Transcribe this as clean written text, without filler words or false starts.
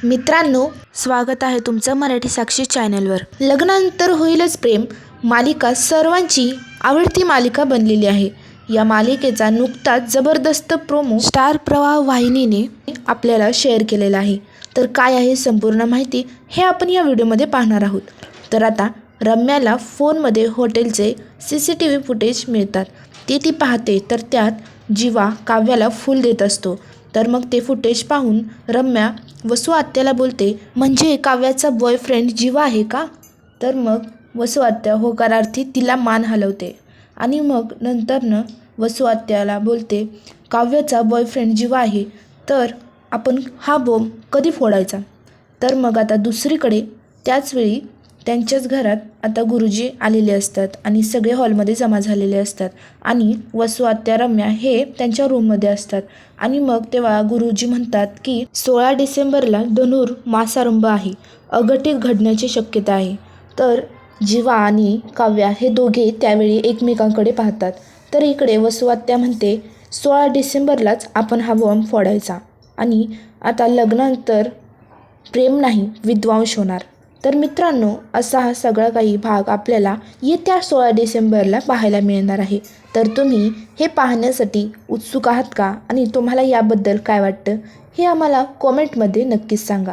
मित्रांनो, स्वागत आहे तुमचं मराठी साक्षी चॅनलवर। लग्नानंतर होईलच प्रेम मालिका सर्वांची आवडती मालिका बनलेली आहे। या मालिकेचा नुकताच जबरदस्त प्रोमो स्टार प्रवाह वाहिनीने आपल्याला शेअर केलेला आहे। तर काय आहे संपूर्ण माहिती हे आपण या व्हिडिओमध्ये पाहणार आहोत। तर आता रम्याला फोनमध्ये हॉटेलचे CCTV फुटेज मिळतात। ती पाहते तर त्यात जीवा काव्याला फूल देत असतो। तर मग ते फुटेज पाहून रम्या वसू आत्याला बोलते, म्हणजे काव्याचा बॉयफ्रेंड जीवा आहे का? तर मग वसू आत्या होकारार्थी तिला मान हलवते आणि मग नंतरनं वसू आत्याला बोलते, काव्याचा बॉयफ्रेंड जीवा आहे तर आपण हा बॉम्ब कधी फोडायचा? तर मग आता दुसरीकडे त्याचवेळी त्यांच्याच घरात आता गुरुजी आलेले असतात आणि सगळे हॉलमध्ये जमा झालेले असतात आणि वसू आत्या रम्या हे त्यांच्या रूममध्ये असतात आणि मग तेव्हा गुरुजी म्हणतात की 16 डिसेंबरला धनुर्मासारंभ आहे, अघटित घडण्याची शक्यता आहे। तर जीवा आणि काव्या हे दोघे त्यावेळी एकमेकांकडे पाहतात। तर इकडे वसू आत्या म्हणते 16 डिसेंबरलाच आपण हा बॉम्ब फोडायचा आणि आता लग्नानंतर प्रेम नाही विध्वंस होणार। तर मित्रांनो, असा हा सगळा काही भाग आपल्याला येत्या 16 डिसेंबरला पाहायला मिळणार आहे। तर तुम्ही हे पाहण्यासाठी उत्सुक आहात का? आणि तुम्हाला याबद्दल काय वाटतं हे आम्हाला कॉमेंटमध्ये नक्कीच सांगा।